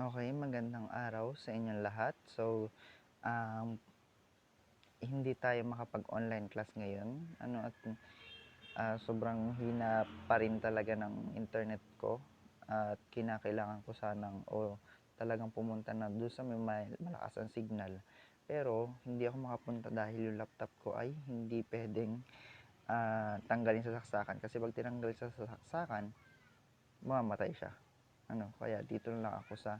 Okay, magandang araw sa inyong lahat. So, hindi tayo makapag-online class ngayon. Sobrang hina pa rin talaga ng internet ko at kinakailangan ko sanang talagang pumunta na doon sa may malakas ang signal. Pero hindi ako makapunta dahil yung laptop ko ay hindi pwedeng tanggalin sa saksakan kasi pag tinanggal sa saksakan, mamamatay siya. Kaya dito na lang ako sa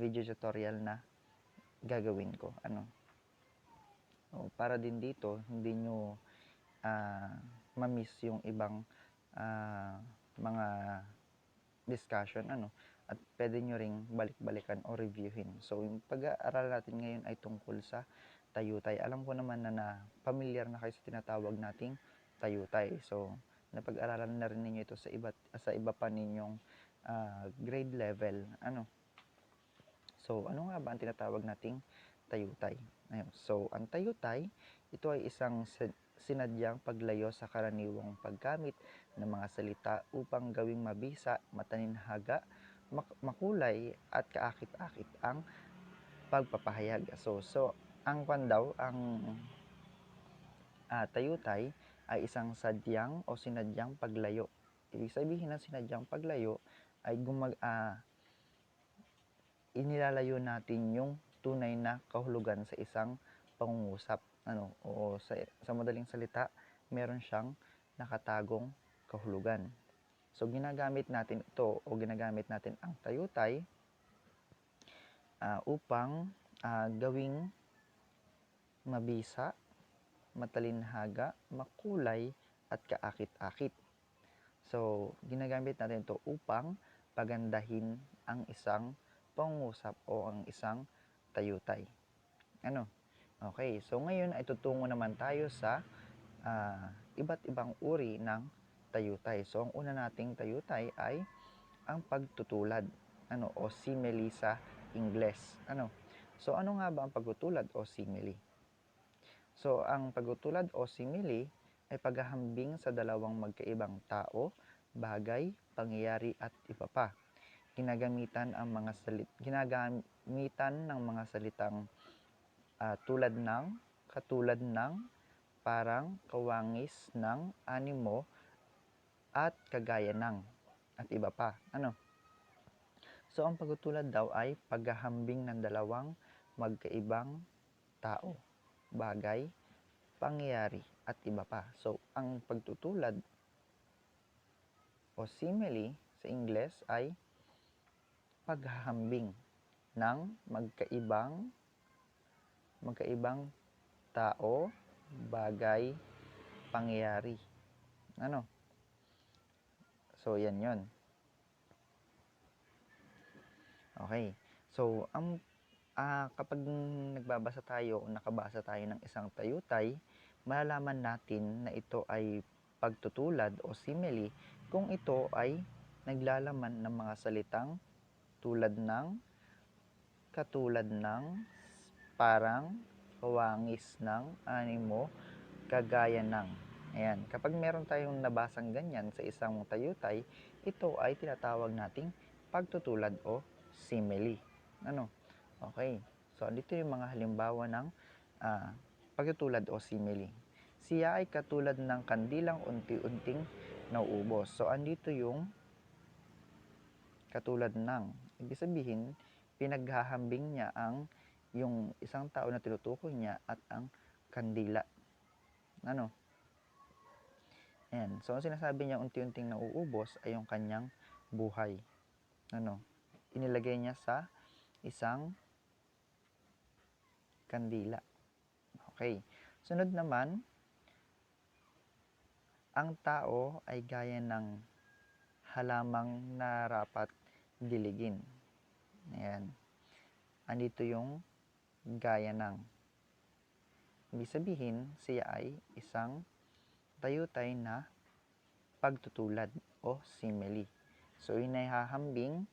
video tutorial na gagawin ko. Para din dito, hindi nyo ma-miss yung ibang mga discussion, at pwede nyo ring balik-balikan o reviewin. So, yung pag-aaral natin ngayon ay tungkol sa tayutay. Alam ko naman na familiar na kayo sa tinatawag nating tayutay. So, napag-aralan na rin ninyo ito sa iba pa ninyong grade level. So, ano nga ba ang tinatawag nating tayutay? Ayun. So, ang tayutay, ito ay isang sinadyang paglayo sa karaniwang paggamit ng mga salita upang gawing mabisa, mataninhaga, makulay at kaakit-akit ang pagpapahayag. So ang tayutay ay isang sadyang o sinadyang paglayo. Ibig sabihin ng sinadyang paglayo ay inilalayo natin yung tunay na kahulugan sa isang pangungusap. Sa madaling salita, meron siyang nakatagong kahulugan. So, ginagamit natin ito o ginagamit natin ang tayutay upang gawing mabisa, matalinhaga, makulay, at kaakit-akit. So, ginagamit natin ito upang pagandahin ang isang pangungusap o ang isang tayutay. Okay, so ngayon ay tutungo naman tayo sa iba't ibang uri ng tayutay. So, ang una nating tayutay ay ang pagtutulad, o simile sa Ingles. So, ano nga ba ang pagtutulad o simile? So, ang pagtutulad o simile ay paghahambing sa dalawang magkaibang tao, bagay, pangyayari at iba pa. Ginagamitan ng mga salitang tulad ng, katulad ng, parang, kawangis ng, animo, at kagaya ng, at iba pa. So, ang pagtutulad daw ay paghahambing ng dalawang magkaibang tao, bagay, pangyayari, at iba pa. So, ang pagtutulad o simile sa Ingles ay paghahambing ng magkaibang tao, bagay, pangyayari. So, yan yon. Okay. So, kapag nagbabasa tayo o nakabasa tayo ng isang tayutay, malalaman natin na ito ay pagtutulad o simile kung ito ay naglalaman ng mga salitang tulad ng, katulad ng, parang, kawangis ng, animo, kagaya ng. Ayan. Kapag meron tayong nabasang ganyan sa isang tayutay, ito ay tinatawag nating pagtutulad o simile. Okay. So, dito yung mga halimbawa ng pagtutulad o simile. Siya ay katulad ng kandilang unti-unting nauubos. So, andito yung katulad ng. Ibig sabihin, pinaghahambing niya yung isang tao na tinutukoy niya at ang kandila. Ayan. So, ang sinasabi niya unti-unting nauubos ay yung kanyang buhay. Inilagay niya sa isang kandila. Okay. Sunod naman, ang tao ay gaya ng halamang narapat diligin. Ayan. Andito yung gaya ng. Ibig sabihin, siya ay isang tayutay na pagtutulad o simile. So, inihahambing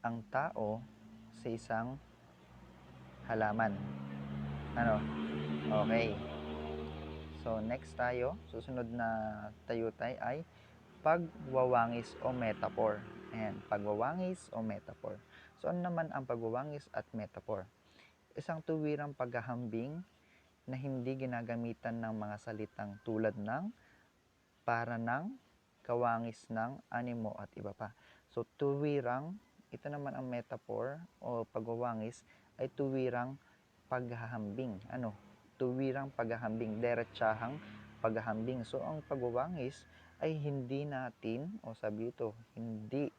ang tao sa isang halaman. Okay. So, next tayo, susunod na tayutay ay pagwawangis o metaphor. Ayan, pagwawangis o metaphor. So, ano naman ang pagwawangis at metaphor? Isang tuwirang paghahambing na hindi ginagamitan ng mga salitang tulad ng, para ng, kawangis ng, animo at iba pa. So, tuwirang, ito naman ang metaphor o pagwawangis ay tuwirang paghahambing. Tuwirang paghahambing, diretsahang paghahambing. So, ang pagwawangis ay hindi natin, o sabi ito, hindi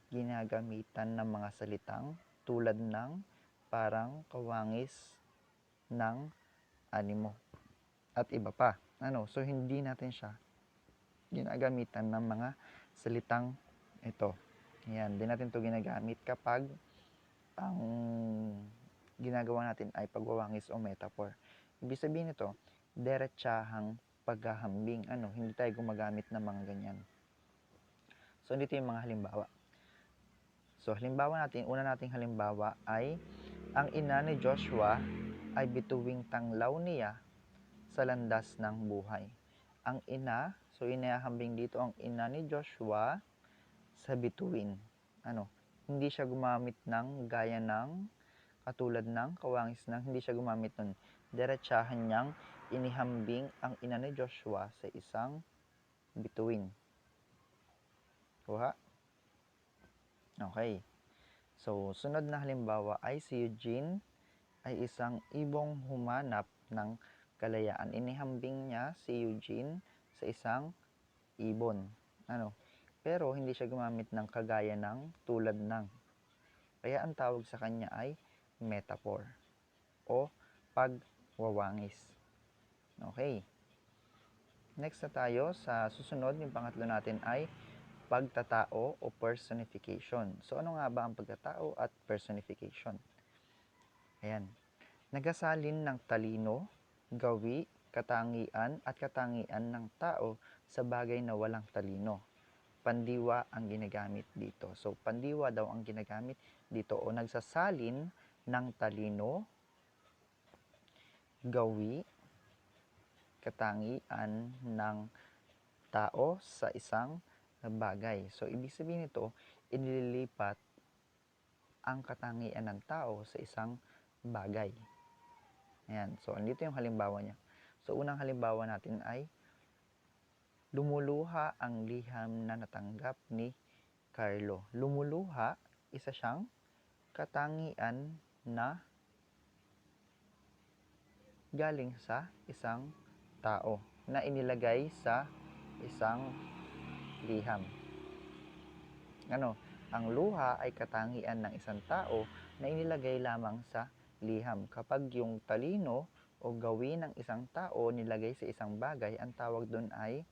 ginagamitan ng mga salitang tulad ng, parang, kawangis ng, animo at iba pa. So hindi natin siya ginagamitan ng mga salitang ito. Ayan, di natin to ginagamit kapag ang ginagawa natin ay pagwawangis o metaphor. Ibig sabihin nito, diretsahang paghahambing. Hindi tayo gumagamit ng mga ganyan. So, dito yung mga halimbawa. So, halimbawa natin, una nating halimbawa ay, ang ina ni Joshua ay bituing tanglaw niya sa landas ng buhay. Ang ina, so inihahambing dito ang ina ni Joshua sa bituin. Hindi siya gumamit ng gaya ng, katulad ng, kawangis ng, hindi siya gumamit nun. Diretsahan niyang inihambing ang ina ni Joshua sa isang bituin. Kuha? Okay. So, sunod na halimbawa ay si Eugene ay isang ibong humanap ng kalayaan. Inihambing niya si Eugene sa isang ibon. Pero hindi siya gumamit ng kagaya ng, tulad ng. Kaya ang tawag sa kanya ay metaphor o pagwawangis. Okay. Next na tayo sa susunod, yung pangatlo natin ay pagtatao o personification. So ano nga ba ang pagtatao at personification? Ayan. Nagasalin ng talino, gawi, katangian at katangian ng tao sa bagay na walang talino. Pandiwa ang ginagamit dito. So, pandiwa daw ang ginagamit dito o nagsasalin ng talino, gawi, katangian ng tao sa isang bagay. So, ibig sabihin nito, inililipat ang katangian ng tao sa isang bagay. Ayan. So, andito yung halimbawa niya. So, unang halimbawa natin ay, lumuluha ang liham na natanggap ni Carlo. Lumuluha, isa siyang katangian na galing sa isang tao na inilagay sa isang liham. Ang luha ay katangian ng isang tao na inilagay lamang sa liham. Kapag yung talino o gawin ng isang tao nilagay sa isang bagay, ang tawag doon ay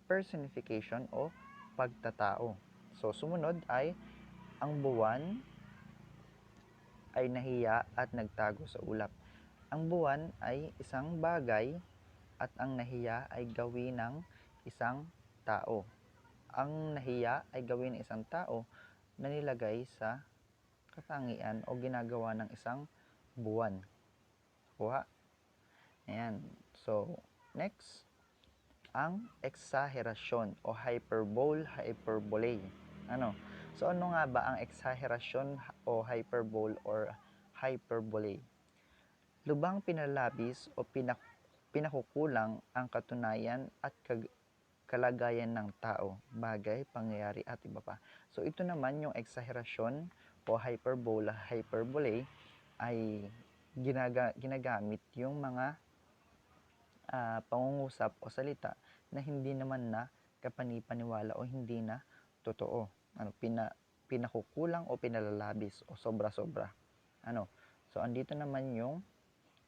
personification o pagtatao. So, sumunod ay, ang buwan ay nahiya at nagtago sa ulap. Ang buwan ay isang bagay at ang nahiya ay gawin ng isang tao. Ang nahiya ay gawin ng isang tao na nilagay sa katangian o ginagawa ng isang buwan. Kuha? Ayan. So, next, ang eksaherasyon o hyperbole. So, ano nga ba ang eksaherasyon o hyperbole or hyperbole? Lubang pinalabis o pinakukulang ang katunayan at kalagayan ng tao, bagay, pangyayari at iba pa. So, ito naman yung eksaherasyon o hyperbole ay ginagamit yung mga pangungusap o salita na hindi naman na kapanipaniwala o hindi na totoo. Pinakukulang o pinalalabis o sobra-sobra. So, andito naman yung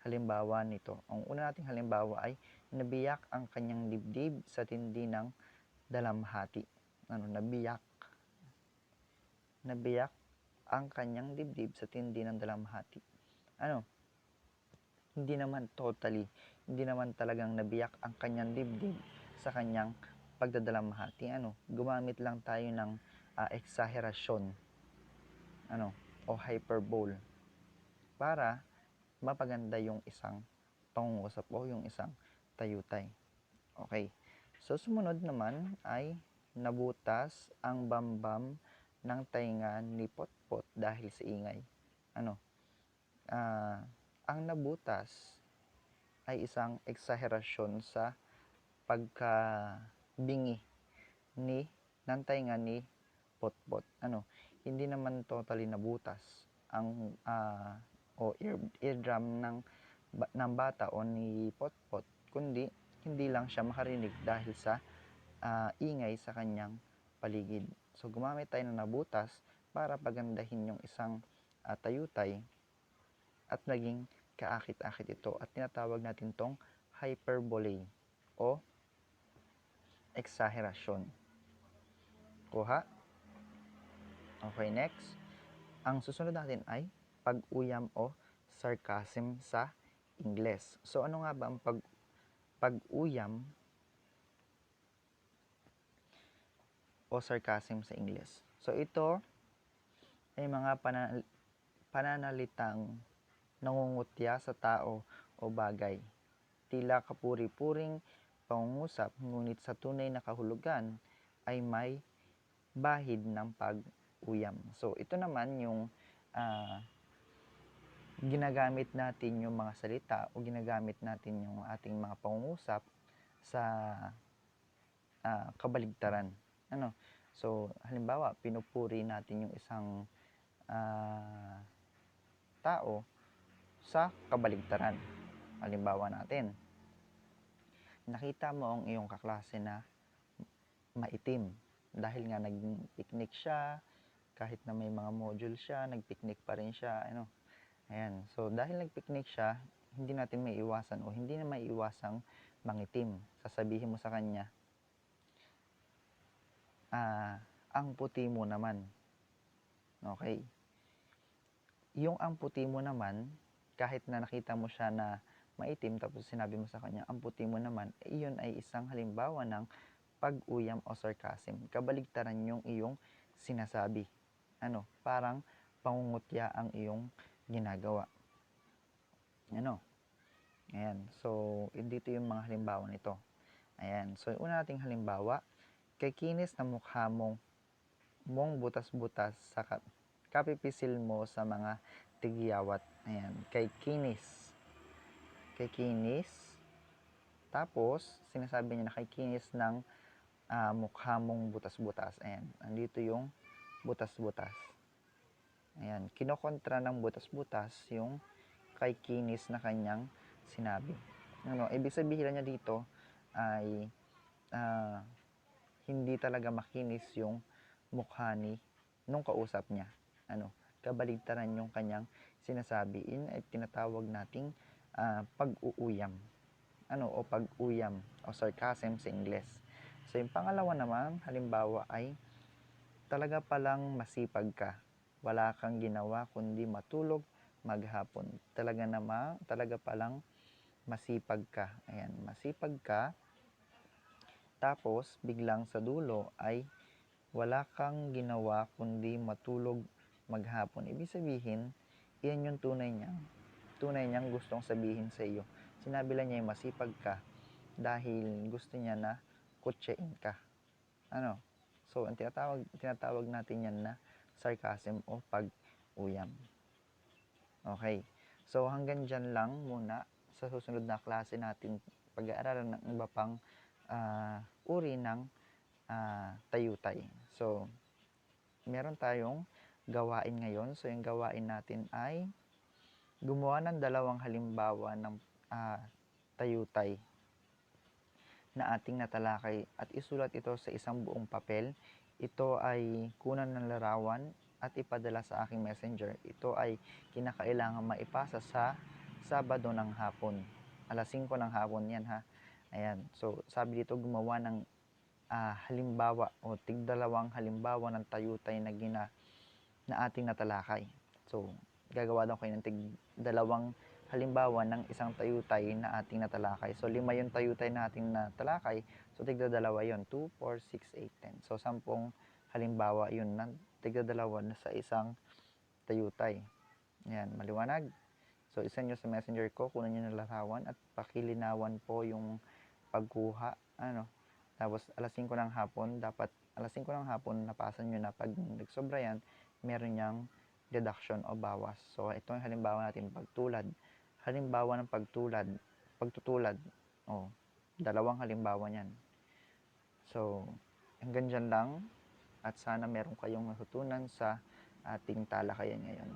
halimbawa nito. Ang una nating halimbawa ay, nabiyak ang kanyang dibdib sa tindi ng dalamhati. Nabiyak ang kanyang dibdib sa tindi ng dalamhati. Hindi naman totally, hindi naman talagang nabiyak ang kanyang dibdib sa kanyang pagdadalamhati. Gumamit lang tayo ng eksaherasyon o hyperbole para mapaganda yung isang pangungusap o yung isang tayutay. Okay. So, sumunod naman ay nabutas ang bambam ng tainga ni Potpot dahil sa ingay. Ano? Ang nabutas ay isang eksaherasyon sa pagkabingi ng tainga ni Potpot. Ano? Hindi naman totally nabutas ang eardrum ng bata o ni Potpot, kundi hindi lang siya makarinig dahil sa ingay sa kanyang paligid. So gumamit tayo ng nabutas para pagandahin yung isang tayutay at naging kaakit-akit ito, at tinatawag natin tong hyperbole o eksaherasyon. Kuha? Okay, next. Ang susunod natin ay pag-uyam o sarcasm sa Ingles. So ano nga ba ang pag-uyam o sarcasm sa Ingles? So ito ay mga pananalitang nangungutya sa tao o bagay. Tila kapuri-puring pangungusap, ngunit sa tunay na kahulugan ay may bahid ng pag-uyam. So ito naman yung ginagamit natin yung mga salita o ginagamit natin yung ating mga pangungusap sa kabaligtaran. Ano? So, halimbawa, pinupuri natin yung isang tao sa kabaligtaran. Halimbawa natin, nakita mo ang iyong kaklase na maitim dahil nga nag-picnic siya, kahit na may mga module siya, nag-picnic pa rin siya, ano. Ayan. So, dahil nag-picnic siya, hindi natin may iwasan o hindi na may iwasang mangitim. Sasabihin mo sa kanya, ang puti mo naman. Okay. Yung ang puti mo naman, kahit na nakita mo siya na maitim, tapos sinabi mo sa kanya, ang puti mo naman, iyon ay isang halimbawa ng pag-uyam o sarcasm. Kabaligtaran yung iyong sinasabi. Ano, parang pangungutya ang iyong ginagawa. Ano? Ayan. So, dito yung mga halimbawa nito. Ayan. So, yung una nating halimbawa, kay kinis na mukha mong butas-butas sa kapipisil mo sa mga tigyawat. Ayan. Kay kinis. Kay kinis. Tapos, sinasabi niya na kay kinis ng mukha mong butas-butas. Ayan. Andito yung butas-butas. Ayan. Kinokontra ng butas-butas yung kay kinis na kanyang sinabi. Ano, ibig sabihin niya dito ay hindi talaga makinis yung mukha nung kausap niya. Ano, kabaligtaran yung kanyang sinasabi. Yun ay tinatawag nating pag-uuyam. Ano, o pag-uyam o sarcasm sa Ingles. So, yung pangalawa naman, halimbawa ay talaga palang masipag ka. Wala kang ginawa kundi matulog maghapon. Talaga palang masipag ka. Ayan, masipag ka. Tapos, biglang sa dulo ay wala kang ginawa kundi matulog maghapon. Ibig sabihin, iyan yung tunay niyang gustong sabihin sa iyo. Sinabi lang niya yung masipag ka dahil gusto niya na kutsain ka. Ano? So, ang tinatawag natin yan na sarcasm o pag-uyam. Okay. So, hanggang dyan lang muna. Sa susunod na klase natin, pag-aaralan ng iba pang uri ng tayutay. So, meron tayong gawain ngayon. So, yung gawain natin ay gumawa ng dalawang halimbawa ng tayutay na ating natalakay at isulat ito sa isang buong papel. Ito ay kunan ng larawan at ipadala sa aking messenger. Ito ay kinakailangan maipasa sa Sabado ng hapon. Alas 5 ng hapon yan, ha. Ayan. So, sabi dito gumawa ng halimbawa o tigdalawang halimbawa ng tayutay na ating natalakay. So, gagawa daw kayo ng tigdalawang halimbawa ng isang tayutay na ating natalakay. So, 5 yung tayutay na ating natalakay. So, tigdadalawa yun. 2, 4, 6, 8, 10. So, 10 halimbawa yun ng tigdadalawa na sa isang tayutay. Ayan, maliwanag. So, isend nyo sa messenger ko, kunan nyo ng larawan at pakilinawan po yung pagkuha. Tapos, alas 5 ng hapon, dapat alas 5 ng hapon, napasa nyo na, pag nagsobra yan, meron niyang deduction o bawas. So, ito yung halimbawa natin, pagtulad. Halimbawa ng pagtutulad. O, dalawang halimbawa niyan. So, hanggang dyan lang at sana meron kayong natutunan sa ating talakayan ngayon.